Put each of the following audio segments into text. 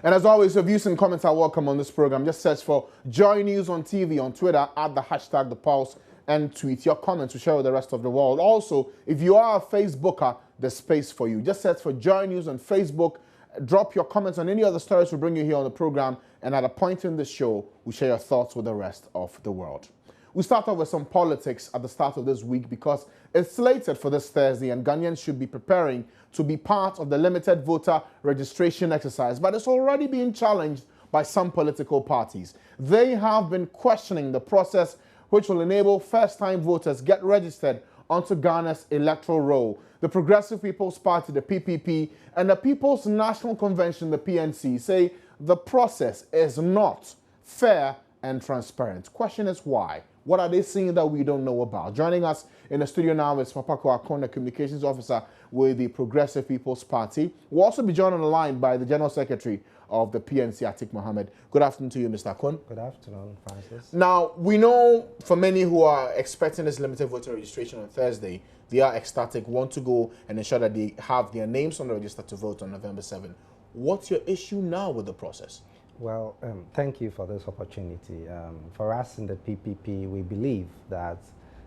And as always, your views and comments are welcome on this program. Just search for Joy News on TV on Twitter, add the hashtag The Pulse, and tweet your comments to share with the rest of the world. Also, if you are a Facebooker, there's space for you. Just search for Joy News on Facebook. Drop your comments on any other stories we bring you here on the program, and at a point in the show, we share your thoughts with the rest of the world. We start off with some politics at the start of this week because it's slated for this Thursday and Ghanaians should be preparing to be part of the limited voter registration exercise, but it's already being challenged by some political parties. They have been questioning the process which will enable first-time voters get registered onto Ghana's electoral roll. The Progressive People's Party, the PPP, and the People's National Convention, the PNC, say the process is not fair and transparent. Question is why? What are they seeing that we don't know about? Joining us in the studio now is Papako Akon, the Communications Officer with the Progressive People's Party. We'll also be joined on the line by the General Secretary of the PNC, Atiq Mohammed. Good afternoon to you, Mr. Akon. Good afternoon, Francis. Now, we know for many who are expecting this limited voter registration on Thursday, they are ecstatic, want to go and ensure that they have their names on the register to vote on November 7. What's your issue now with the process? Well, thank you for this opportunity. For us in the PPP, we believe that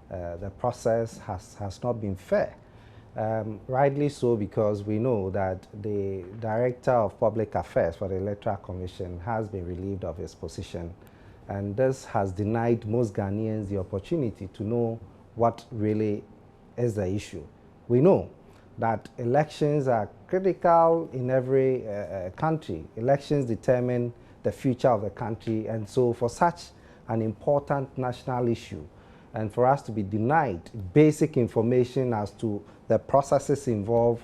the process has not been fair. Rightly so, because we know that the Director of Public Affairs for the Electoral Commission has been relieved of his position, and this has denied most Ghanaians the opportunity to know what really is the issue. We know that elections are critical in every country. Elections determine the future of the country, and so for such an important national issue, and for us to be denied basic information as to the processes involved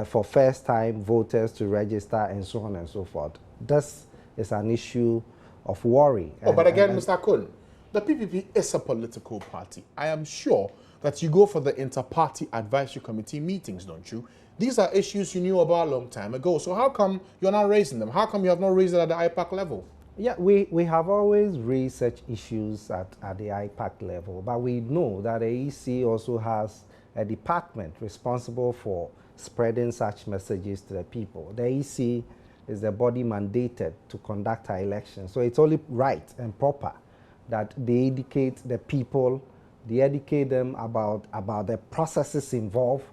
for first-time voters to register and so on and so forth, this is an issue of worry. But again, Mr. Akon, the PPP is a political party. I am sure that you go for the inter-party advisory committee meetings, don't you? These are issues you knew about a long time ago. So how come you're not raising them? How come you have not raised it at the IPAC level? Yeah, we have always raised such issues at the IPAC level, but we know that the EC also has a department responsible for spreading such messages to the people. The EC is the body mandated to conduct our elections, so it's only right and proper that they educate the people, they educate them about the processes involved,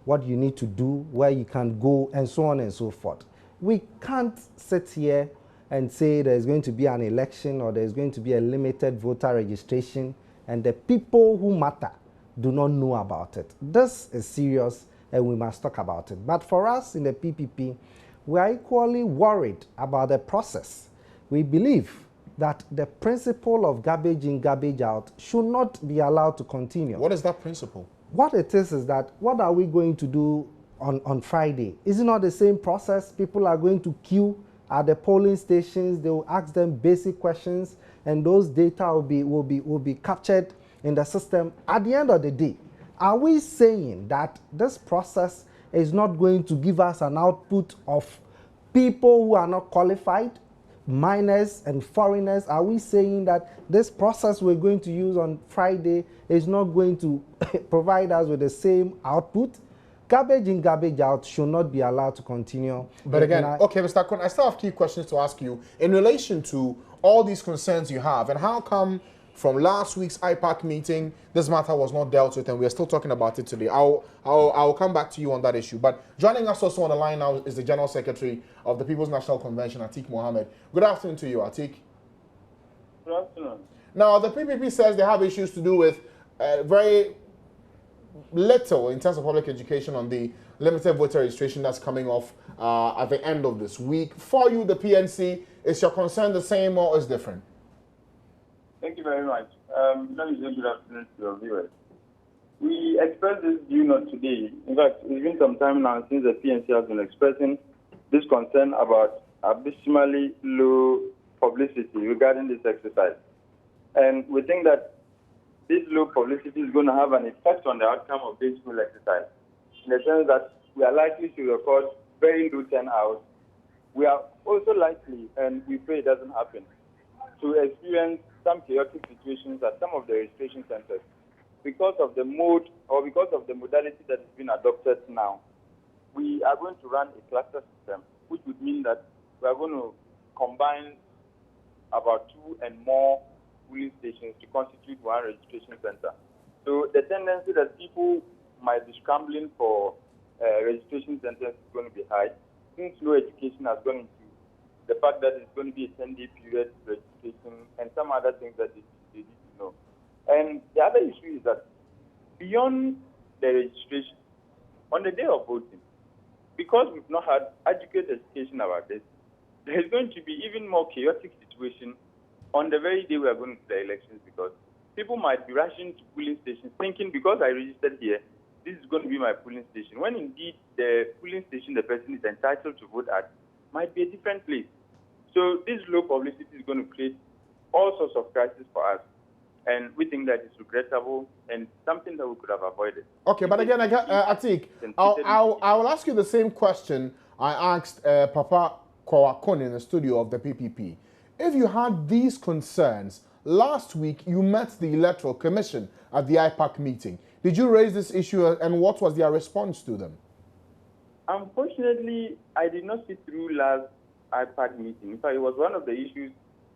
what you need to do, where you can go, and so on and so forth. We can't sit here and say there's going to be an election or there's going to be a limited voter registration and the people who matter do not know about it. This is serious and we must talk about it. But for us in the PPP, we are equally worried about the process. We believe that the principle of garbage in, garbage out should not be allowed to continue. What is that principle? What it is that what are we going to do on Friday? Is it not the same process? People are going to queue at the polling stations. They will ask them basic questions, and those data will be captured in the system. At the end of the day, are we saying that this process is not going to give us an output of people who are not qualified, minors and foreigners? Are we saying that this process we're going to use on Friday is not going to provide us with the same output? Garbage in, garbage out should not be allowed to continue. But again, okay, Mr. Akon, I still have key questions to ask you in relation to all these concerns you have, and how come from last week's IPAC meeting this matter was not dealt with and we're still talking about it today? I'll come back to you on that issue. But joining us also on the line now is the General Secretary of the People's National Convention, Atiq Mohammed. Good afternoon to you, Atiq. Good afternoon. Now, the PPP says they have issues to do with very little in terms of public education on the limited voter registration that's coming off at the end of this week. For you, the PNC, is your concern the same or is different? Thank you very much. Let me say good afternoon to your viewers. We expressed this view not today. In fact, it's been some time now since the PNC has been expressing this concern about abysmally low publicity regarding this exercise. And we think that this low publicity is going to have an effect on the outcome of this whole exercise, in the sense that we are likely to record very low turnout. We are also likely, and we pray it doesn't happen, to experience some chaotic situations at some of the registration centers because of the mode or because of the modality that has been adopted now. We are going to run a cluster system, which would mean that we are going to combine about 2 and more polling stations to constitute one registration center. So the tendency that people might be scrambling for registration centers is going to be high, since no education has gone into the fact that it's going to be a 10-day period registration and some other things that they need to know. And the other issue is that beyond the registration, on the day of voting, because we've not had adequate education about this, there is going to be even more chaotic situation on the very day we are going to the elections, because people might be rushing to polling stations thinking because I registered here, this is going to be my polling station, when indeed the polling station the person is entitled to vote at might be a different place. So this low publicity is going to create all sorts of crises for us. And we think that it's regrettable and something that we could have avoided. Okay, but again, Atik, I will ask you the same question I asked Papa Kwakon in the studio of the PPP. If you had these concerns, last week you met the Electoral Commission at the IPAC meeting. Did you raise this issue and what was their response to them? Unfortunately, I did not sit through last IPAC meeting. In fact, it was one of the issues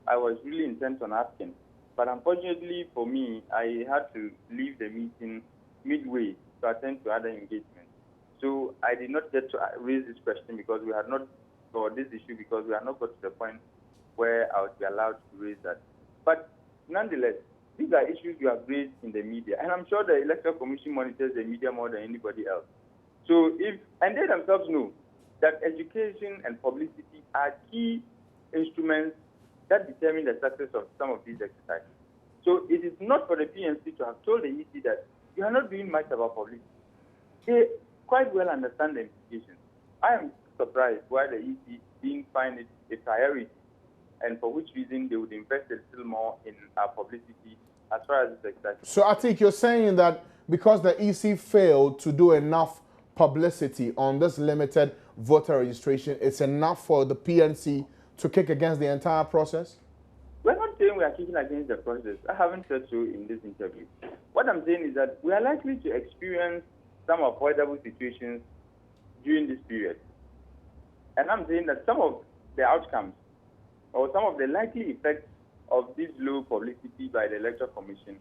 I was really intent on asking. But unfortunately for me, I had to leave the meeting midway to attend to other engagements. So I did not get to raise this question because we had not, or this issue because we had not got to the point where I would be allowed to raise that. But nonetheless, these are issues you have raised in the media. And I'm sure the Electoral Commission monitors the media more than anybody else. So and they themselves know that education and publicity are key instruments that determine the success of some of these exercises. So it is not for the PNC to have told the EC that you are not doing much about publicity. They quite well understand the implications. I am surprised why the EC didn't find it a priority, and for which reason they would invest a little more in our publicity as far as this exercise. So Atik, you're saying that because the EC failed to do enough publicity on this limited voter registration, it's enough for the PNC to kick against the entire process? We're not saying we are kicking against the process. I haven't said so in this interview. What I'm saying is that we are likely to experience some avoidable situations during this period. And I'm saying that some of the outcomes or some of the likely effects of this low publicity by the Electoral Commission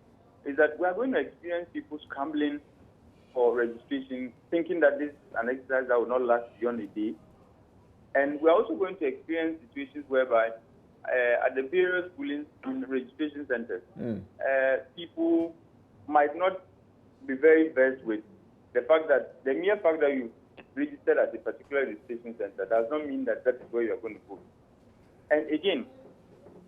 is that we are going to experience people scrambling for registration, thinking that this is an exercise that will not last beyond a day. And we're also going to experience situations whereby at the various polling registration centers, people might not be very versed with the fact that the mere fact that you registered at a particular registration center does not mean that that is where you're going to vote. And again,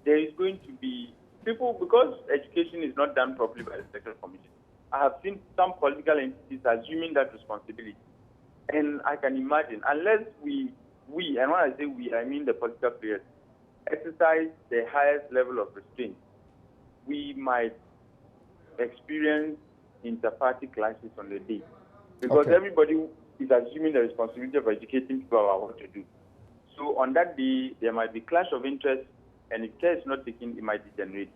there is going to be people, because education is not done properly by the Electoral Commission. I have seen some political entities assuming that responsibility. And I can imagine, unless we, and when I say we, I mean the political players, exercise the highest level of restraint, we might experience inter-party clashes on the day. Because everybody is assuming the responsibility of educating people about what to do. So on that day, there might be clash of interest, and if care is not taken, it might degenerate.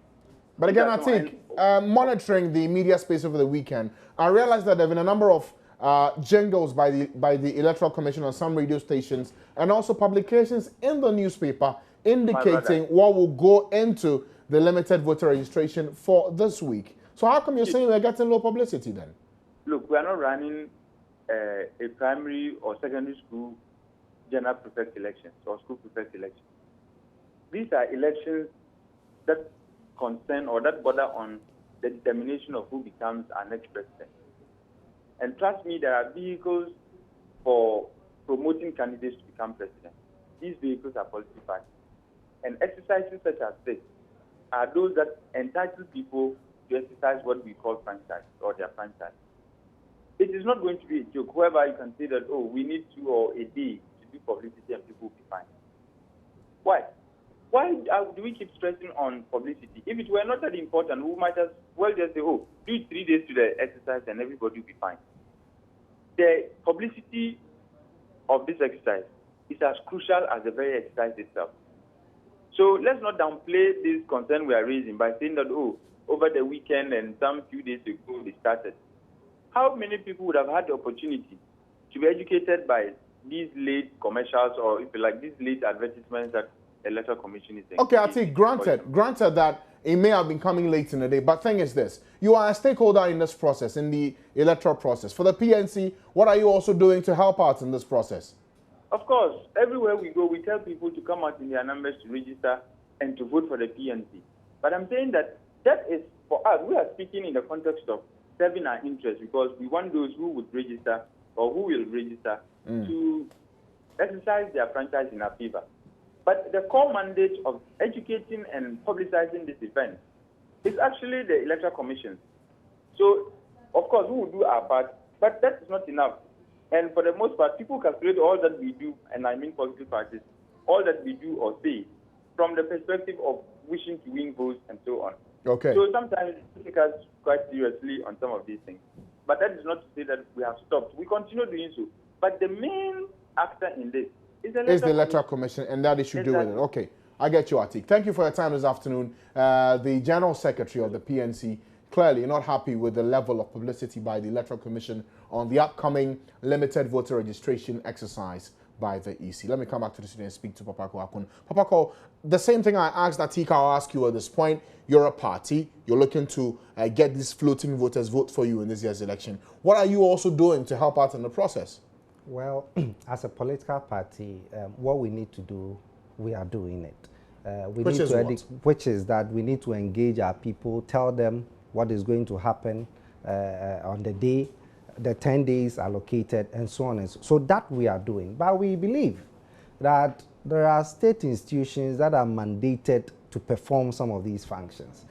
But again, I think monitoring the media space over the weekend, I realized that there have been a number of jingles by the Electoral Commission on some radio stations and also publications in the newspaper indicating what will go into the limited voter registration for this week. So how come you're saying we're getting low publicity then? Look, we are not running a primary or secondary school general prefect elections or school prefect elections. These are elections that concern or that border on the determination of who becomes our next president. And trust me, there are vehicles for promoting candidates to become president. These vehicles are political parties. And exercises such as this are those that entitle people to exercise what we call franchise or their franchise. It is not going to be a joke whereby you can say that, oh, we need 2 or a day to do publicity and people will be fine. Why? Why do we keep stressing on publicity? If it were not that important, we might as well just say, oh, do 3 days to the exercise and everybody will be fine. The publicity of this exercise is as crucial as the very exercise itself. So let's not downplay this concern we are raising by saying that, oh, over the weekend and some few days ago they started. How many people would have had the opportunity to be educated by these late commercials, or if you like, these late advertisements that the Electoral Commission is saying. Okay, I think granted that it may have been coming late in the day, but thing is this, you are a stakeholder in this process, in the electoral process. For the PNC, what are you also doing to help out in this process? Of course, everywhere we go, we tell people to come out in their numbers to register and to vote for the PNC. But I'm saying that is, for us, we are speaking in the context of serving our interests, because we want those who would register or who will register to exercise their franchise in our favor. But the core mandate of educating and publicizing this event is actually the Electoral Commission. So, of course, we will do our part, but that is not enough. And for the most part, people calculate all that we do, and I mean political parties, all that we do or say from the perspective of wishing to win votes and so on. Okay. So sometimes it takes us quite seriously on some of these things. But that is not to say that we have stopped. We continue doing so. But the main actor in this is the Electoral Commission, and that it should do with it. Okay, I get you, Atiq. Thank you for your time this afternoon. The General Secretary of the PNC clearly not happy with the level of publicity by the Electoral Commission on the upcoming limited voter registration exercise by the EC. Let me come back to the studio and speak to Papako Akun. Papako, the same thing I asked Atiq, I'll ask you at this point. You're a party. You're looking to get these floating voters vote for you in this year's election. What are you also doing to help out in the process? Well, as a political party, what we need to do, we are doing it. Which is that we need to engage our people, tell them what is going to happen on the day, the 10 days allocated, and so on and so that we are doing. But we believe that there are state institutions that are mandated to perform some of these functions.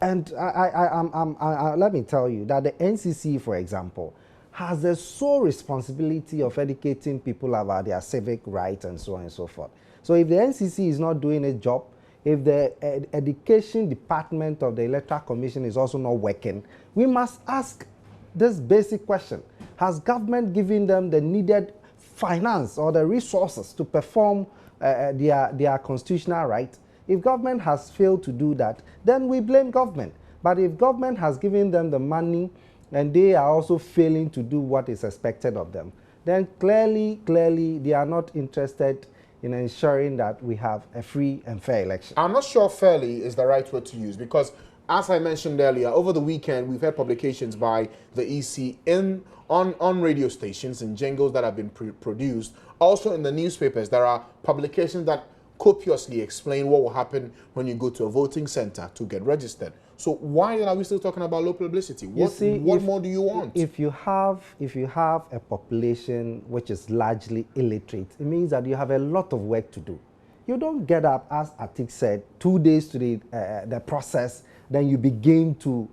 And let me tell you that the NCC, for example, has the sole responsibility of educating people about their civic rights and so on and so forth. So if the NCC is not doing its job, if the education department of the Electoral Commission is also not working, we must ask this basic question. Has government given them the needed finance or the resources to perform their constitutional right? If government has failed to do that, then we blame government. But if government has given them the money and they are also failing to do what is expected of them, then clearly they are not interested in ensuring that we have a free and fair election. I'm not sure fairly is the right word to use, because as I mentioned earlier, over the weekend we've had publications by the EC on radio stations and jingles that have been produced. Also in the newspapers, there are publications that copiously explain what will happen when you go to a voting center to get registered. So why are we still talking about low publicity? What more do you want? If you have a population which is largely illiterate, it means that you have a lot of work to do. You don't get up, as Atiq said, 2 days to the process, then you begin to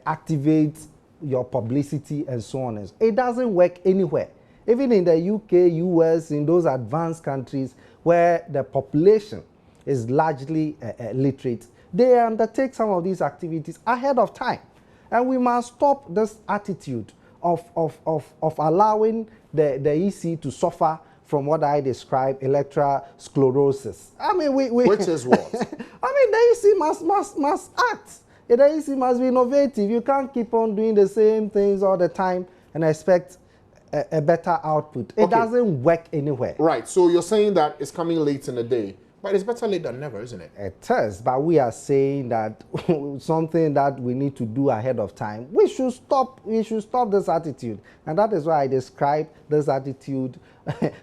activate your publicity and so on. It doesn't work anywhere. Even in the UK, US, in those advanced countries where the population is largely literate, they undertake some of these activities ahead of time. And we must stop this attitude of allowing the EC to suffer from what I describe electoral sclerosis. I mean, which is what? I mean, the EC must act. The EC must be innovative. You can't keep on doing the same things all the time and expect a better output. It doesn't work anywhere. Right, so you're saying that it's coming late in the day, but it's better late than never, isn't it? It is, but we are saying that something that we need to do ahead of time. We should stop this attitude. And that is why I describe this attitude,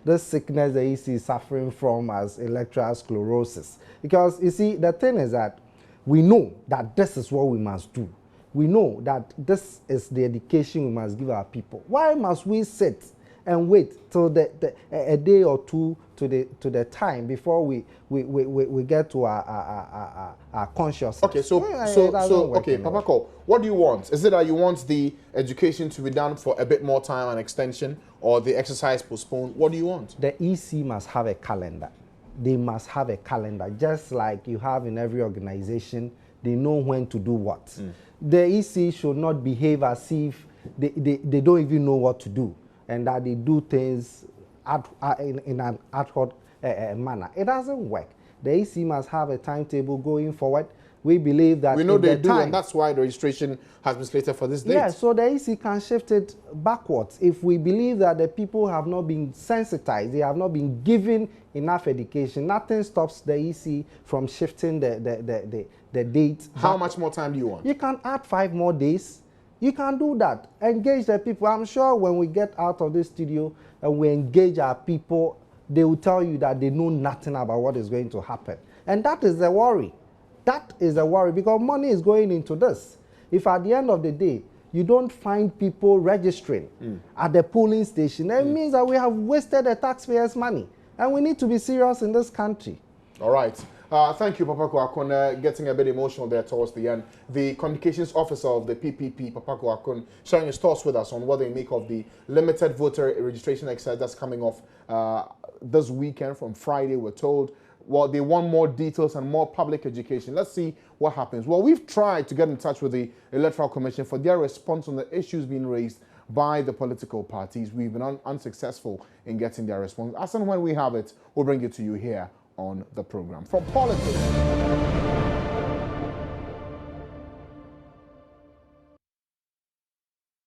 this sickness the EC is suffering from as electoral sclerosis. Because, you see, the thing is that we know that this is what we must do. We know that this is the education we must give our people. Why must we sit and wait till a day or two to the time before we get to our consciousness? Okay, okay, Papako, what do you want? Is it that you want the education to be done for a bit more time and extension, or the exercise postponed? What do you want? The EC must have a calendar. They must have a calendar, just like you have in every organization. They know when to do what. The EC should not behave as if they don't even know what to do, and that they do things in an ad hoc manner. It doesn't work. The EC must have a timetable going forward. we believe that we know if they the do, time, and that's why the registration has been slated for this date. yeah, so the EC can shift it backwards. If we believe that the people have not been sensitized, they have not been given enough education, nothing stops the EC from shifting the date. How much more time do you want? You can add 5 more days. You can do that. Engage the people. I'm sure when we get out of this studio and we engage our people, they will tell you that they know nothing about what is going to happen. And that is the worry. That is the worry, because money is going into this. If at the end of the day, you don't find people registering at the polling station, it means that we have wasted the taxpayers' money. And we need to be serious in this country. All right. Thank you, Papa Kwakun, getting a bit emotional there towards the end. The communications officer of the PPP, Papa Kwakun, sharing his thoughts with us on what they make of the limited voter registration exercise that's coming off this weekend from Friday, we're told. Well, they want more details and more public education. Let's see what happens. Well, we've tried to get in touch with the Electoral Commission for their response on the issues being raised by the political parties. We've been unsuccessful in getting their response. As and when we have it, we'll bring it to you here on the program. From politics